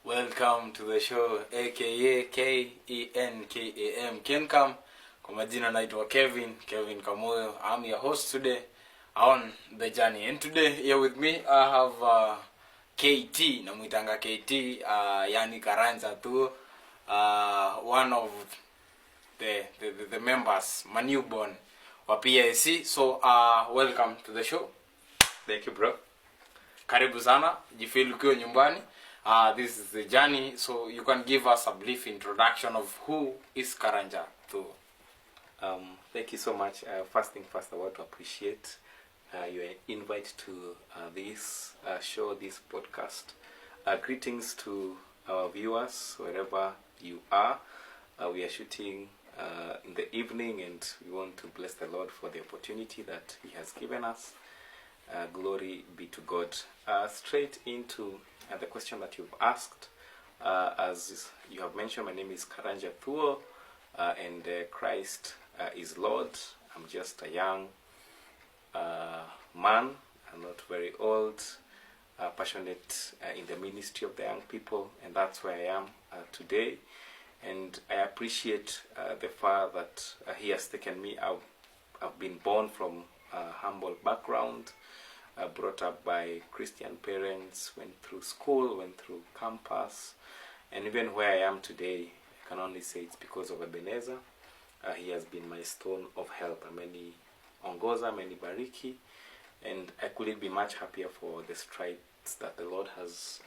Welcome to the show, aka KENKAM Kencam. Kwa majina naitwa Kevin Kamoyo. I'm your host today on the journey. And today here with me I have KT, namuitanga KT, yani Karanja Thuo, one of the members, my newborn wa PIC. So welcome to the show. Thank you, bro. Karibu sana, jifeel ukiwa nyumbani. This is the journey, so you can give us a brief introduction of who is Karanja Thuo. Thank you so much. First thing first, I want to appreciate your invite to this show, this podcast. Greetings to our viewers, wherever you are. We are shooting in the evening, and we want to bless the Lord for the opportunity that He has given us. Glory be to God. Straight into the question that you've asked. As you have mentioned, my name is Karanja Thuo, and Christ is Lord. I'm just a young man. I'm not very old, passionate in the ministry of the young people, and that's where I am today. And I appreciate the fact that He has taken me out. I've been born from a humble background, brought up by Christian parents, went through school, went through campus, and even where I am today, I can only say it's because of Ebenezer. He has been my stone of help. Many ongoza, many bariki, and I couldn't be much happier for the strides that the Lord has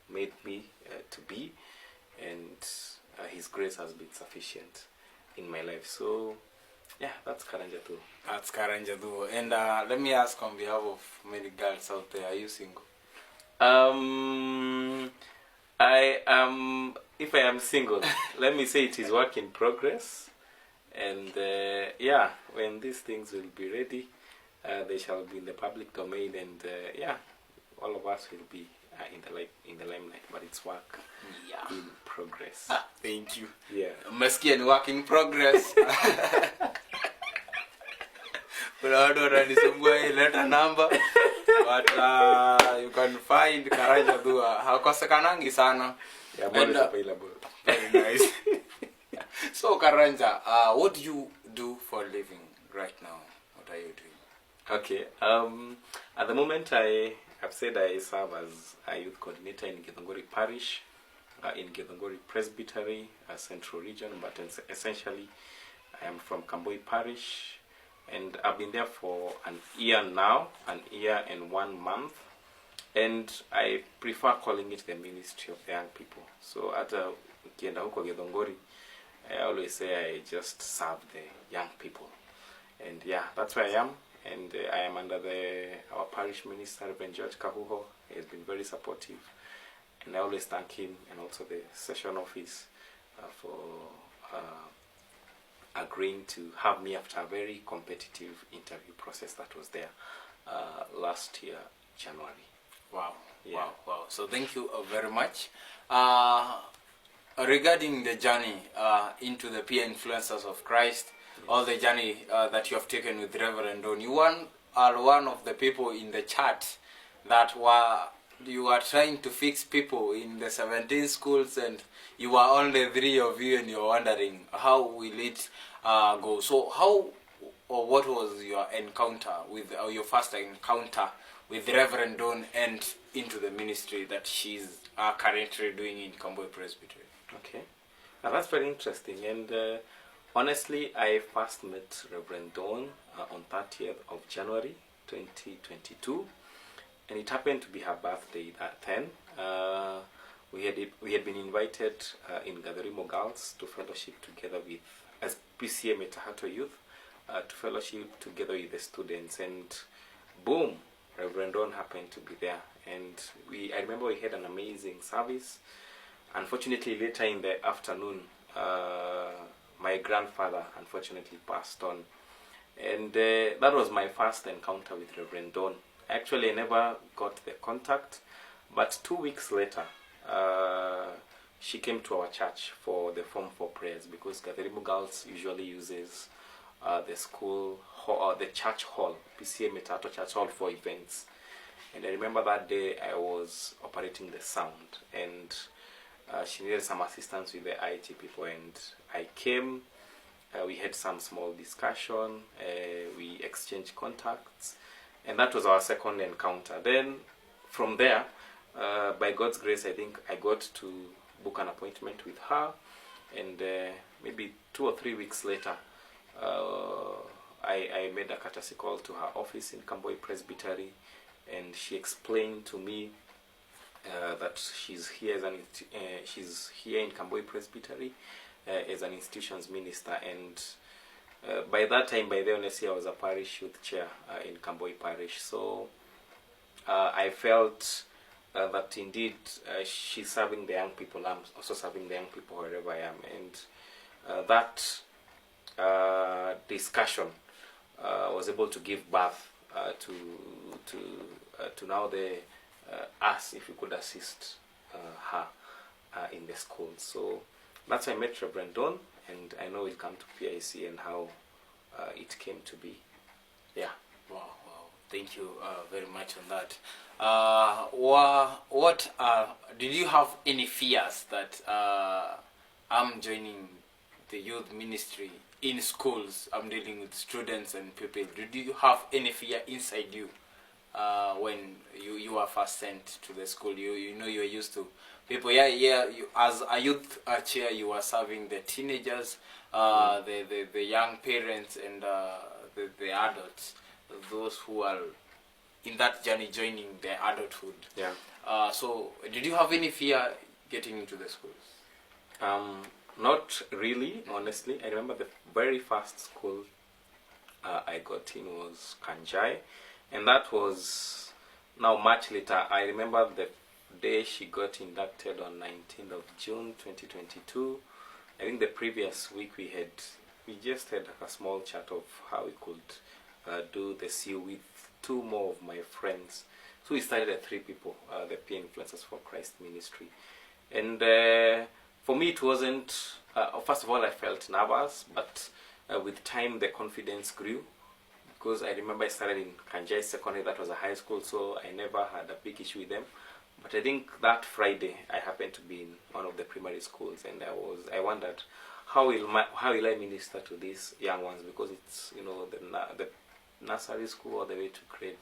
made me to be, and His grace has been sufficient in my life. So yeah, that's Karanja Thuo. That's Karanja Thuo. And let me ask on behalf of many girls out there, are you single? I am, if I am single, let me say it is work in progress. And yeah, when these things will be ready, they shall be in the public domain, and yeah, all of us will be in the limelight, but it's work in progress. Thank you. Yeah. Meskia ni work in progress. But I don't know any letter number. But you can find Karanja Thuo. Hakosekanangi sana. Yeah, but it's available. Very nice. So Karanja, what do you do for a living right now? What are you doing? Okay. At the moment, I have said I serve as a youth coordinator in Githunguri Parish, in Githunguri Presbytery, Central Region, but essentially I am from Kamboi Parish, and I've been there for an year now, an year and 1 month, and I prefer calling it the ministry of the young people. So at ukienda huko Githunguri, I always say I just serve the young people, and yeah, that's where I am. And I am under our parish minister, Reverend George Kahuho. He has been very supportive, and I always thank him, and also the session office for agreeing to have me after a very competitive interview process that was there last year, January. Wow, yeah. wow. So thank you very much. Regarding the journey into the peer influencers of Christ, all the journey that you have taken with Reverend Don, you are one of the people in the chat that you are trying to fix people in the 17 schools, and you are only 3 of you, and you're wondering how will it go. So how or what was your encounter with your first encounter with Reverend Don and into the ministry that she's currently doing in Kamboi Presbytery? Okay, now that's very interesting, and honestly, I first met Reverend Don on 30th of January 2022, and it happened to be her birthday that then. We had been invited in Gatherimo Girls to fellowship together with, as PCA Metahato Youth, to fellowship together with the students, and boom, Reverend Don happened to be there, and I remember we had an amazing service. Unfortunately, later in the afternoon, my grandfather unfortunately passed on, and that was my first encounter with Reverend Don. Actually, I never got the contact, but 2 weeks later, she came to our church for the Form 4 prayers, because Gatherimo Girls usually uses the school hall, the church hall, PCA Metato Church Hall, for events. And I remember that day I was operating the sound, and she needed some assistance with the IT people, and I came. We had some small discussion. We exchanged contacts, and that was our second encounter. Then, from there, by God's grace, I think I got to book an appointment with her, and maybe 2 or 3 weeks later, I made a courtesy call to her office in Kamboi Presbytery, and she explained to me that she's here in Kamboi Presbytery as an institutions minister, and by that time, by then, honestly, I was a parish youth chair in Kamboi Parish. So I felt that indeed she's serving the young people. I'm also serving the young people wherever I am, and that discussion was able to give birth to now the us, if we could assist her in the school. So that's how I met Reverend Don, and I know we'll come to PIC and how it came to be. Yeah. Wow. Thank you very much on that. What did you have any fears that I'm joining the youth ministry in schools? I'm dealing with students and people. Did you have any fear inside you when you were first sent to the school? You know, you were used to people. You, as a youth chair, you were serving the teenagers, the young parents, and the adults, those who are in that journey joining their adulthood. Yeah. So did you have any fear getting into the schools? Not really, honestly. I remember the very first school I got in was Kanjai, and that was now much later. I remember the day she got inducted on 19th of June 2022. I think the previous week we just had a small chat of how we could do the CU with 2 more of my friends. So we started at 3 people, the Peer Influencers for Christ ministry. And for me it wasn't, first of all I felt nervous, but with time the confidence grew, because I remember I started in Kanjai Secondary, that was a high school, so I never had a big issue with them. But I think that Friday I happened to be in one of the primary schools, and I wondered how will I minister to these young ones, because it's, you know, the nursery school all the way to grade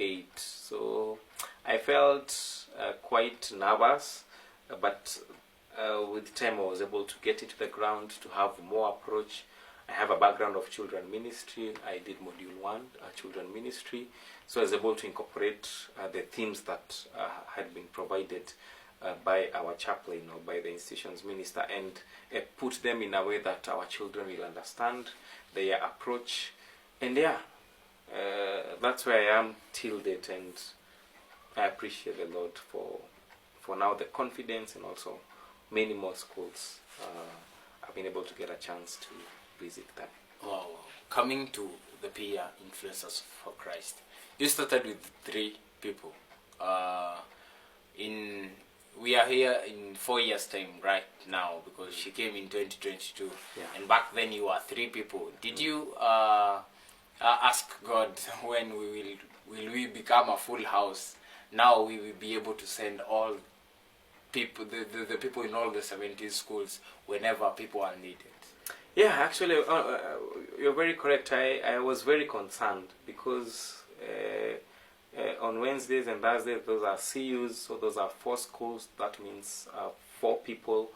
8. So I felt quite nervous, but with time I was able to get into the ground, to have more approach. I have a background of children ministry. I did module 1, children ministry, so I was able to incorporate the themes that had been provided by our chaplain or by the institution's minister, and put them in a way that our children will understand their approach. And yeah, that's where I am till date, and I appreciate the Lord for now the confidence, and also many more schools I've been able to get a chance to visit them. Wow. Coming to the Peer Influencers for Christ, you started with 3 people. We are here in 4 years' time right now, because she came in 2022, yeah. And back then you were 3 people. Did you ask God, when will we become a full house? Now we will be able to send all people, the people in all the 70 schools whenever people are needed? Yeah, actually, you're very correct. I was very concerned, because on Wednesdays and Thursdays, those are CUs, so those are 4 schools. That means 4 people.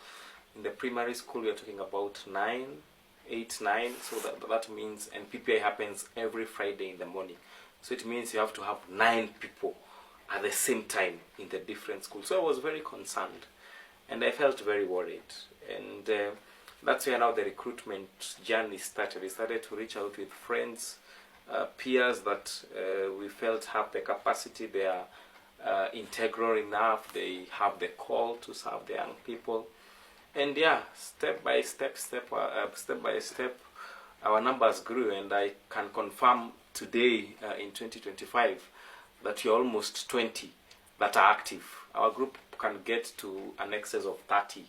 In the primary school, we are talking about 8, 9. So that means, and PPI happens every Friday in the morning. So it means you have to have 9 people at the same time in the different schools. So I was very concerned, and I felt very worried. And that's where now the recruitment journey started. We started to reach out with friends, peers that we felt have the capacity, they are integral enough, they have the call to serve the young people. And yeah, step by step, our numbers grew, and I can confirm today in 2025 that we're almost 20 that are active. Our group can get to an excess of 30.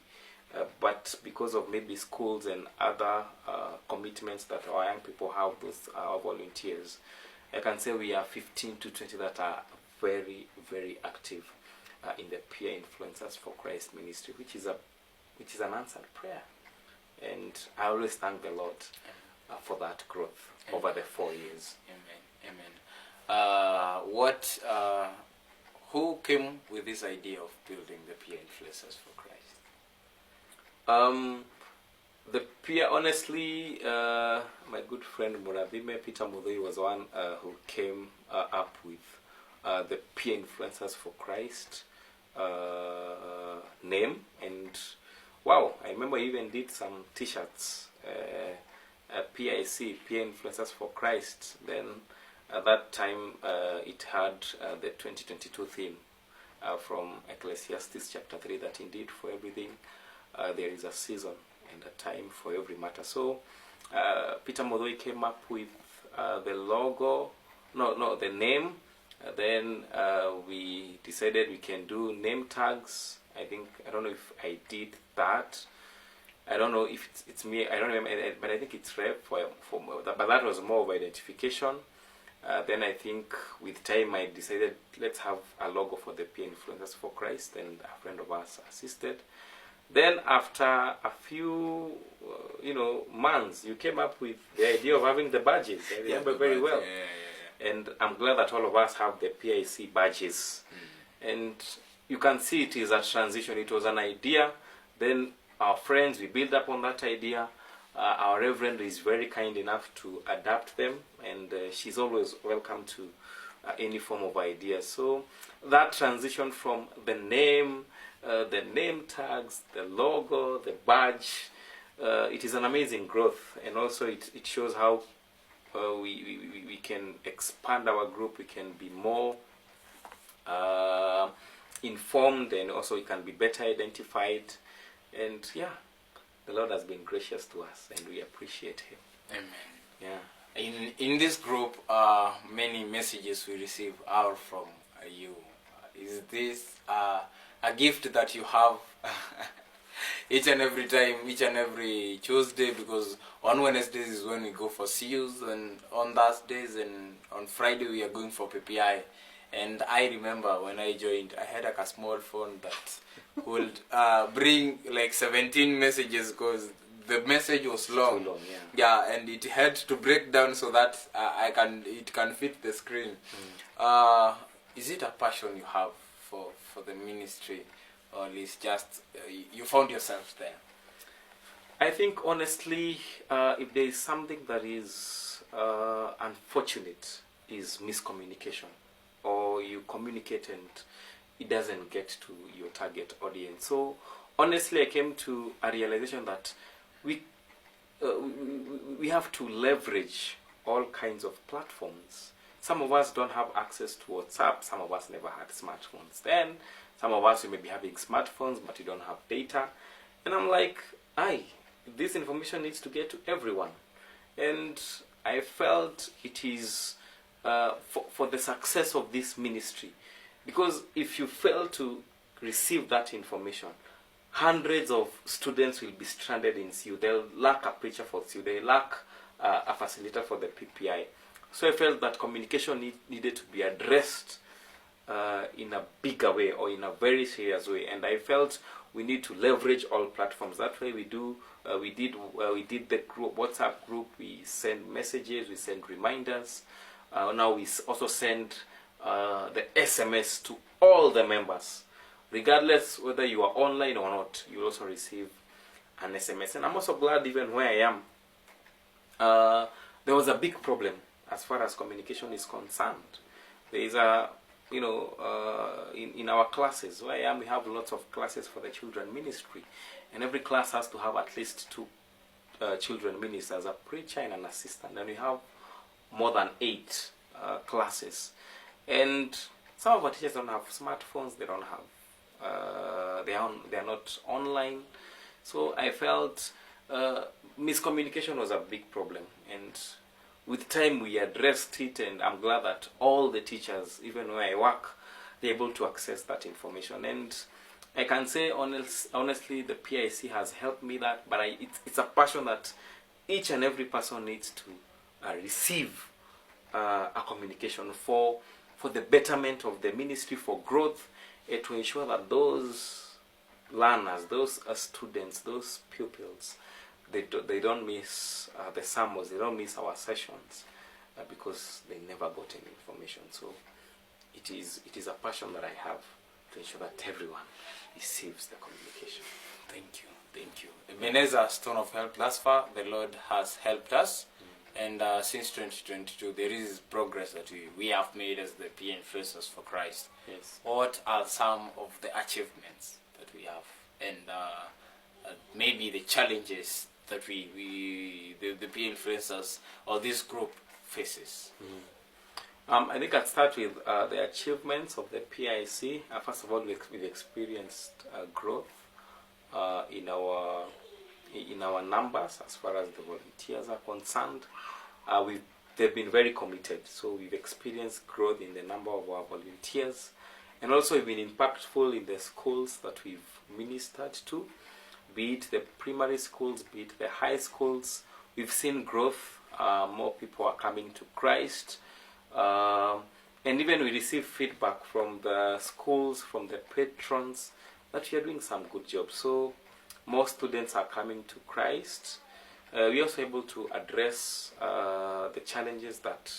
But because of maybe schools and other commitments that our young people have with our volunteers, I can say we are 15 to 20 that are very, very active. in the Peer Influencers for Christ ministry, which is an answered prayer. And I always thank the Lord for that growth over the 4 years. Amen. Who came with this idea of building the Peer Influencers for Christ? The peer, honestly, my good friend Muravime Peter Mudhui was one who came up with the Peer Influencers for Christ name, and wow, I remember he even did some t-shirts, PIC, Peer Influencers for Christ. Then at that time it had the 2022 theme from Ecclesiastes chapter 3, that indeed for everything there is a season and a time for every matter. So Peter Modoi came up with the logo, the name. Then we decided we can do name tags. I don't know if I did that. I don't know if it's me. I don't remember, but I think it's Rev but that was more of identification. Then I think with time I decided let's have a logo for the Peer Influencers for Christ, and a friend of ours assisted. Then after a few months, you came up with the idea of having the badges. I remember very well. Yeah. And I'm glad that all of us have the PIC badges. And you can see it is a transition. It was an idea. Then our friends, we build up on that idea. Our Reverend is very kind enough to adapt them, and she's always welcome to any form of idea. So that transition from the name tags, the logo, the badge, it is an amazing growth, and also it shows how we can expand our group. We can be more informed, and also it can be better identified. And yeah, the Lord has been gracious to us, and we appreciate Him. Amen. Yeah. In this group, many messages we receive are from you. Is this a gift that you have each and every time, each and every Tuesday? Because on Wednesdays is when we go for CUs, and on Thursdays and on Friday we are going for PPI. And I remember when I joined, I had like a small phone that would bring like 17 messages, because the message was long. Too long, yeah, and it had to break down so that it can fit the screen. Is it a passion you have for the ministry, or is just you found yourself there? I think honestly, if there is something that is unfortunate, is miscommunication, or you communicate and it doesn't get to your target audience. So honestly, I came to a realization that we have to leverage all kinds of platforms. Some of us don't have access to WhatsApp. Some of us never had smartphones then. Some of us, we may be having smartphones, but you don't have data. And I'm like, this information needs to get to everyone. And I felt it is for the success of this ministry. Because if you fail to receive that information, hundreds of students will be stranded in CU. They'll lack a preacher for CU. They lack a facilitator for the PPI. So I felt that communication needed to be addressed in a bigger way, or in a very serious way. And I felt we need to leverage all platforms. That way we did the group, WhatsApp group. We send messages, we send reminders. Now we also send the SMS to all the members, regardless whether you are online or not. You will also receive an SMS. And I'm also glad, even where I am, there was a big problem as far as communication is concerned. There is a in our classes where I am, we have lots of classes for the children ministry, and every class has to have at least 2 children ministers, a preacher and an assistant, and we have more than 8 classes. And some of our teachers don't have smartphones. They don't have they are not online. So I felt miscommunication was a big problem, and with time we addressed it, and I'm glad that all the teachers, even where I work, they're able to access that information. And I can say honestly, the PIC has helped me that, but it's a passion that each and every person needs to receive a communication for the betterment of the ministry, for growth, to ensure that those learners, those students, those pupils, they don't miss the sermons, they don't miss our sessions because they never got any information. So it is a passion that I have to ensure that everyone receives the communication. Thank you, thank you. Ebenezer, stone of help. Thus far, the Lord has helped us, and since 2022, there is progress that we have made as the peer influencers for Christ. Yes. What are some of the achievements that we have, and maybe the challenges that the peer influencers or this group faces? I think I'd start with the achievements of the PIC. First of all, we've experienced growth in our numbers as far as the volunteers are concerned. They've been very committed, so we've experienced growth in the number of our volunteers, and also we've been impactful in the schools that we've ministered to, be it the primary schools, be it the high schools. We've seen growth. More people are coming to Christ. And even we receive feedback from the schools, from the patrons, that we are doing some good job. So more students are coming to Christ. We're also able to address the challenges that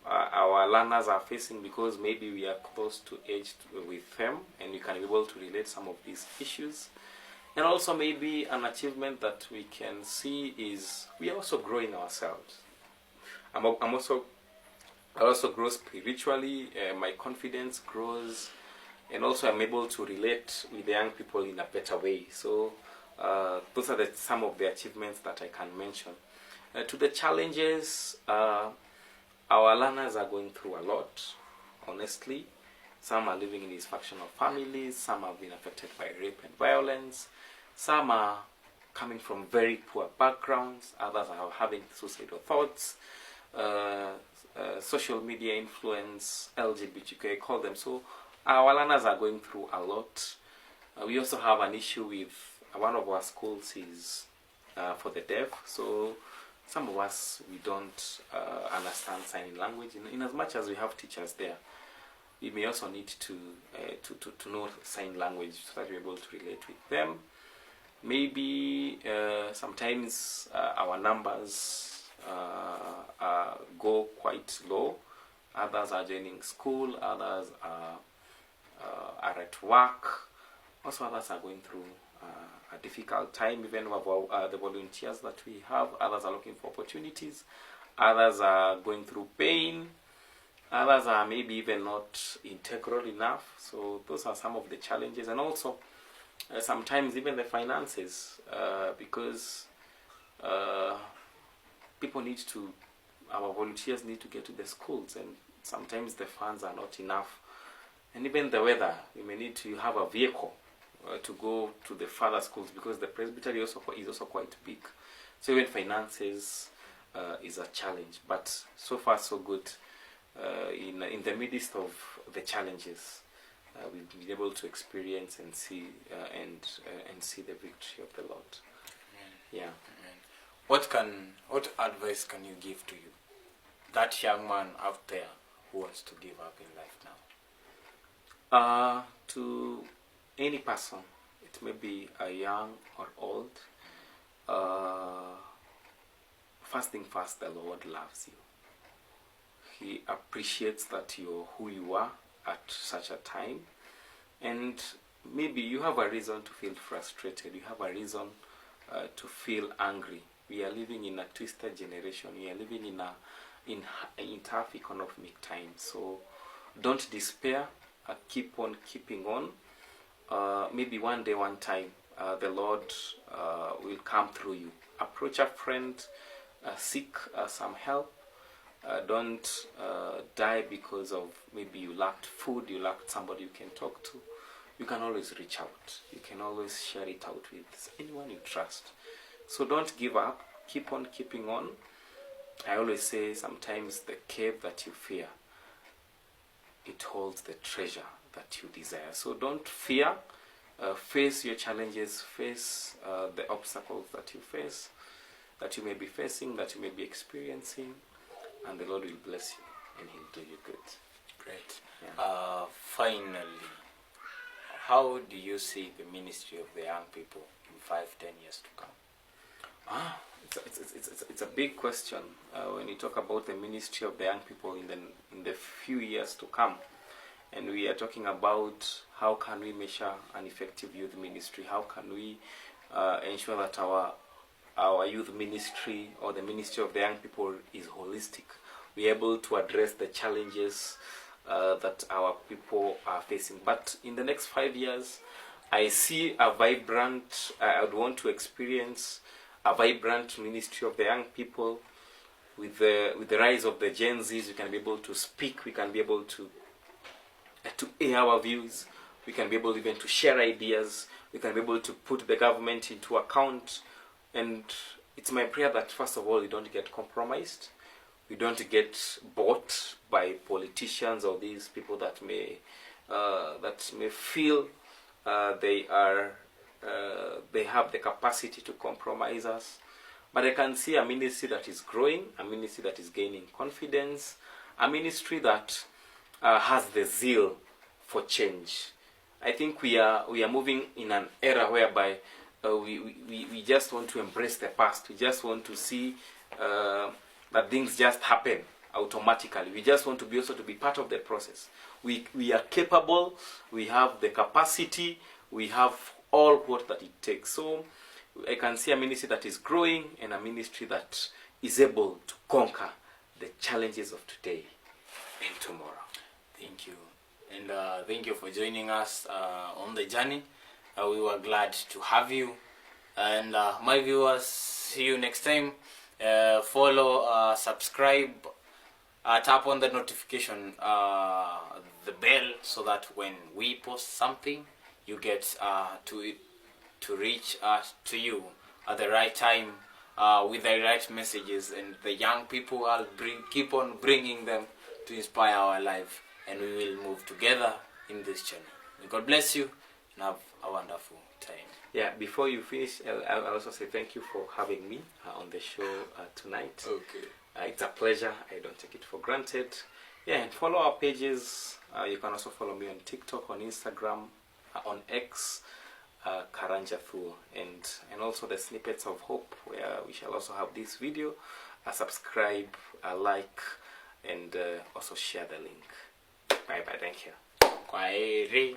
our learners are facing, because maybe we are close to age with them and we can be able to relate some of these issues. And also maybe an achievement that we can see is we are also growing ourselves. I also grow spiritually, my confidence grows, and also I'm able to relate with the young people in a better way. So those are some of the achievements that I can mention. To the challenges, our learners are going through a lot, honestly. Some are living in dysfunctional families, some have been affected by rape and violence, some are coming from very poor backgrounds, others are having suicidal thoughts, social media influence, LGBTQ, I call them. So our learners are going through a lot. We also have an issue with one of our schools is for the deaf. So some of us, we don't understand sign language. In as much as we have teachers there, we may also need to know sign language so that we're able to relate with them. Maybe sometimes our numbers go quite low. Others are joining school, others are at work. Also others are going through a difficult time, even with the volunteers that we have. Others are looking for opportunities. Others are going through pain. Others are maybe even not integral enough. So those are some of the challenges. And also sometimes even the finances, because our volunteers need to get to the schools, and sometimes the funds are not enough. And even the weather, we may need to have a vehicle to go to the further schools, because the presbytery is also quite big. So even finances is a challenge, but so far so good. In the midst of the challenges, we've been able to experience and see and see the victory of the Lord. Amen. Yeah. Amen. What advice can you give to that young man out there who wants to give up in life now? To any person, it may be a young or old. First thing first, the Lord loves you. He appreciates that you're who you are at such a time, and maybe you have a reason to feel frustrated. You have a reason to feel angry. We are living in a twisted generation. We are living in tough economic times. So don't despair. Keep on keeping on. Maybe one day, one time, the Lord will come through you. Approach a friend. Seek some help. Don't die because of maybe you lacked food, you lacked somebody you can talk to. You can always reach out. You can always share it out with anyone you trust. So don't give up. Keep on keeping on. I always say sometimes the cave that you fear, it holds the treasure that you desire. So don't fear. Face your challenges. Face the obstacles that you face, that you may be facing, that you may be experiencing. And the Lord will bless you and He'll do you good. Great. Yeah. Finally, how do you see the ministry of the young people in 5-10 years to come? It's a big question when you talk about the ministry of the young people in the few years to come, and we are talking about how can we measure an effective youth ministry, how can we ensure that our youth ministry or the ministry of the young people is holistic. We're able to address the challenges that our people are facing. But in the next 5 years, I see a vibrant, I would want to experience a vibrant ministry of the young people. With the rise of the Gen Zs, we can be able to speak, we can be able to air our views, we can be able even to share ideas, we can be able to put the government into account. And it's my prayer that first of all we don't get compromised, we don't get bought by politicians or these people that may feel they have the capacity to compromise us. But I can see a ministry that is growing, a ministry that is gaining confidence, a ministry that has the zeal for change. I think we are moving in an era whereby we just want to embrace the past. We just want to see that things just happen automatically. We just want to be also to be part of the process. We are capable, we have the capacity, we have all what that it takes. So I can see a ministry that is growing and a ministry that is able to conquer the challenges of today and tomorrow. Thank you. And thank you for joining us on the journey. We were glad to have you. And my viewers, see you next time. Follow, subscribe, tap on the notification, the bell, so that when we post something, you get to reach to you at the right time with the right messages, and the young people, I'll keep on bringing them to inspire our life, and we will move together in this journey. May God bless you and have a wonderful time. Yeah, before you finish, I'll also say thank you for having me on the show tonight. Okay. It's a pleasure. I don't take it for granted. Yeah, and follow our pages. You can also follow me on TikTok, on Instagram, on X, Karanja Thuo, and also the Snippets of Hope, where we shall also have this video. Subscribe, like, and also share the link. Bye bye. Thank you. Kwaheri.